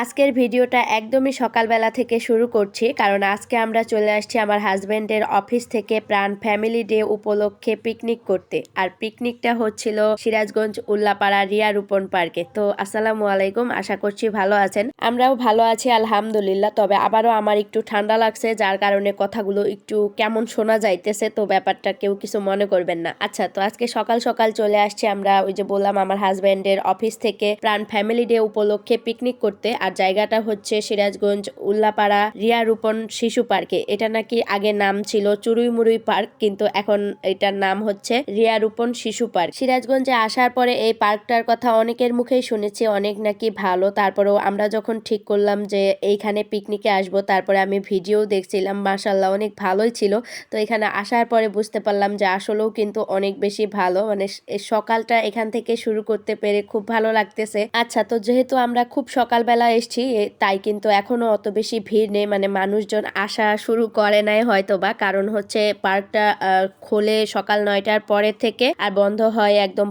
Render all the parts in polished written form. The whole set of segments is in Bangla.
আজকের ভিডিওটা একদমই সকালবেলা থেকে শুরু করছি, কারণ আজকে আমরা চলে আসছি আমার হাজবেন্ডের অফিস থেকে প্রাণ ফ্যামিলি ডে উপলক্ষে পিকনিক করতে। আর পিকনিকটা হচ্ছিল সিরাজগঞ্জ উল্লাপাড়া রিয়া রূপন পার্কে। তো আসসালামু আলাইকুম, আশা করছি ভালো আছেন। আমরাও ভালো আছি আলহামদুলিল্লাহ। তবে আবারও আমার একটু ঠান্ডা লাগছে, যার কারণে কথাগুলো একটু কেমন শোনা যাইতেছে, তো ব্যাপারটা কেউ কিছু মনে করবেন না। আচ্ছা, তো আজকে সকাল সকাল চলে আসছি আমরা, ওই যে বললাম, আমার হাজবেন্ডের অফিস থেকে প্রাণ ফ্যামিলি ডে উপলক্ষে পিকনিক করতে। আর জায়গাটা হচ্ছে সিরাজগঞ্জ উল্লাপাড়া রিয়া রূপন শিশু পার্কে। এটা নাকি আগে নাম ছিল চুরুই মুরুই পার্ক, কিন্তু এখন এটার নাম হচ্ছে রিয়া রূপন শিশু পার্ক। সিরাজগঞ্জে আসার পরে এই পার্কটার কথা অনেকের মুখেই শুনেছি, অনেক নাকি ভালো। তারপরেও আমরা যখন ঠিক করলাম যে এইখানে পিকনিকে আসব, তারপরে আমি ভিডিও দেখছিলাম, মাশাআল্লাহ অনেক ভালোই ছিল। তো এখানে আসার পরে বুঝতে পারলাম যে আসলেও কিন্তু অনেক বেশি ভালো, মানে সকালটা এখান থেকে শুরু করতে পেরে খুব ভালো লাগতেছে। আচ্ছা, তো যেহেতু আমরা খুব সকালবেলা এসছি, তাই কিন্তু এখনো অত বেশি ভিড় নেই, মানে মানুষজন আসা শুরু করে নাই হয়তো বা, কারণ হচ্ছে পার্কটা খোলে সকাল 9টার পরে থেকে আর বন্ধ হয় একদম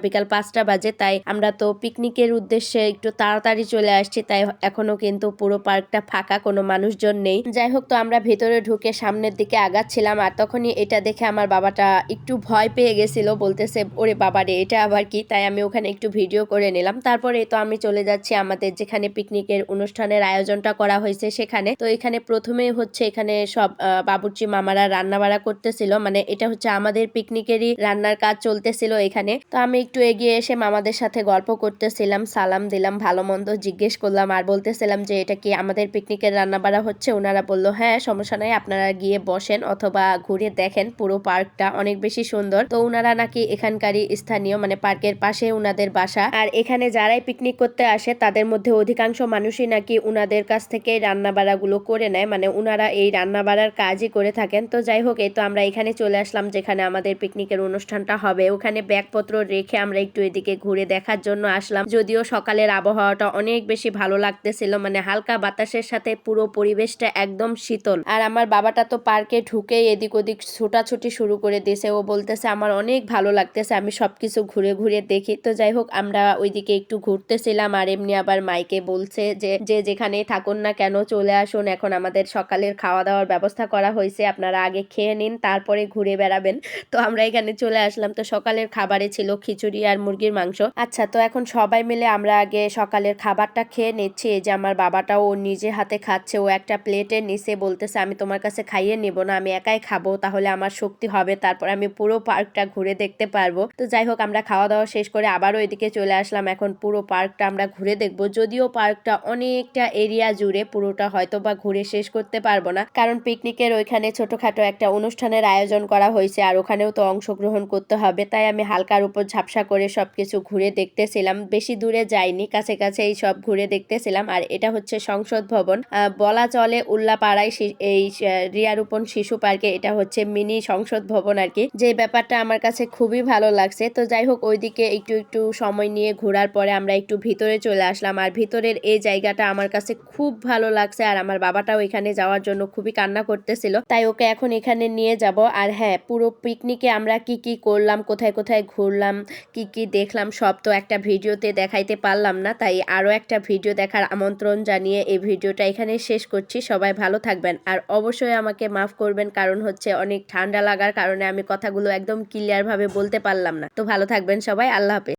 বিকাল 5টা বাজে। তাই আমরা তো পিকনিকের উদ্দেশ্যে একটু তাড়াতাড়ি চলে আসছি, তাই এখনো কিন্তু পুরো পার্কটা ফাঁকা, কোনো মানুষজন নেই। যাই হোক, তো আমরা ভেতরে ঢুকে সামনের দিকে আগাচ্ছিলাম, আর তখনই এটা দেখে আমার বাবাটা একটু ভয় পেয়ে গেছিল, বলতেছে ওরে বাবারে এটা আবার কি। তাই আমি ওখানে একটু ভিডিও করে নিলাম। তারপরে তো আমি চলে যাচ্ছি আমাদের যেখানে পিকনিকের অনুষ্ঠানের আয়োজনটা করা হয়েছে সেখানে। তো এখানে প্রথমেই হচ্ছে এখানে সব বাবুর্চি মামারা রান্না বাড়া করতেছিল, মানে এটা হচ্ছে আমাদের পিকনিকেরই রান্নার কাজ চলতেছিল এখানে। তো আমি একটু এগিয়ে এসে মামাদের সাথে গল্প করতেছিলাম, সালাম দিলাম, ভালো মন্দ জিজ্ঞেস করলাম, আর বলতেছিলাম যে এটা কি আমাদের পিকনিকের রান্না বাড়া হচ্ছে। ওনারা বললো হ্যাঁ সমস্যা নাই, আপনারা গিয়ে বসেন অথবা ঘুরে দেখেন, পুরো পার্কটা অনেক বেশি সুন্দর। তো ওনারা নাকি এখানকারই স্থানীয়, মানে পার্কের পাশে উনাদের বাসা। আর এখানে যারাই পিকনিক করতে আসে তাদের মধ্যে অধিকাংশ মানুষই নাকি উনাদের কাছ থেকে রান্না বাড়াগুলো করে নেয়, মানে উনারা এই রান্না বাড়ার কাজই করে থাকেন। তো যাই হোক, এই তো আমরা এখানে চলে আসলাম যেখানে আমাদের পিকনিকের অনুষ্ঠানটা হবে। ওখানে ব্যাগপত্র রেখে আমরা একটু এদিকে ঘুরে দেখার জন্য আসলাম। যদিও সকালের আবহাওয়াটা অনেক বেশি ভালো লাগতেছিল, মানে হালকা বাতাসের সাথে পুরো পরিবেশটা একদম শীতল। আর আমার বাবাটা তো পার্কে ঢুকেই এদিক ওদিক ছোটাছুটি শুরু করে দিয়েছে। ও বলতেছে আমার অনেক ভালো লাগতেছে, আমি সবকিছু ঘুরে ঘুরে দেখি। তো যাই হোক, আমরা ওইদিকে একটু ঘুরতেছিলাম, আর এমনি আবার মাইকে বলছে যে যে যেখানেই থাকুন না কেন চলে আসুন, এখন আমাদের সকালের খাওয়া দাওয়ার ব্যবস্থা করা হয়েছে, আপনারা আগে খেয়ে নিন তারপরে ঘুরে বেড়াবেন। তো আমরা এখানে চলে আসলাম। তো সকালের খাবারে ছিল খিচুড়ি আর মুরগির মাংস। আচ্ছা, তো এখন সবাই মিলে আমরা আগে সকালের খাবারটা খেয়ে নিচ্ছি। এই যে আমার বাবাটাও ও নিজে হাতে খাচ্ছে, ও একটা প্লেটের নিচে বলতেছে আমি তোমার কাছে খাইয়ে নিব না, আমি একাই খাবো, তাহলে আমার শক্তি হবে, তারপর আমি পুরো পার্কটা ঘুরে দেখতে পারবো। তো যাই হোক, আমরা খাওয়া দাওয়া শেষ করে আবারও এদিকে চলে আসলাম, এখন পুরো পার্কটা আমরা ঘুরে দেখবো। যদিও পার্কটা অনেকটা এরিয়া জুড়ে, পুরোটা হয়তো বা ঘুরে শেষ করতে পারবো না, কারণ পিকনিকের ওইখানে ছোটখাটো একটা অনুষ্ঠানের আয়োজন করা হয়েছে, আর ওখানেও তো অংশগ্রহণ করতে হবে। তাই আমি হালকার উপর ঝাপসা করে সবকিছু ঘুরে দেখতেছিলাম, বেশি দূরে যাইনি, কাছে কাছে এই সব ঘুরে দেখতেছিলাম। আর এটা হচ্ছে সংসদ ভবন, বলা চলে উল্লাপাড়ায় এই রিয়া রূপন শিশু পার্কে এটা হচ্ছে মিনি সংসদ ভবন আর কি, যে ব্যাপারটা আমার কাছে খুবই ভালো লাগছে। তো যাই হোক, ওইদিকে একটু একটু সময় নিয়ে ঘোরার পরে আমরা একটু ভিতরে চলে আসলাম, আর ভিতরের এই জায়গাটা আমার কাছে খুব ভালো লাগছে। আর আমার বাবাটাও এখানে যাওয়ার জন্য খুবই কান্না করতেছিল, তাই ওকে এখন এখানে নিয়ে যাব। আর হ্যাঁ, পুরো পিকনিকে আমরা কি কি করলাম, কোথায় কোথায় ঘুরলাম, কি কি দেখলাম, সব তো একটা ভিডিওতে দেখাইতে পারলাম না, তাই আরো একটা ভিডিও দেখার আমন্ত্রণ জানিয়ে এই ভিডিওটা এখানে শেষ করছি। সবাই ভালো থাকবেন, আর অবশ্যই আমাকে মাফ করবেন, কারণ হচ্ছে অনেক ঠান্ডা লাগার কারণে আমি কথাগুলো একদম ক্লিয়ার ভাবে বলতে পারলাম না। তো ভালো থাকবেন সবাই, আল্লাহ হাফেজ।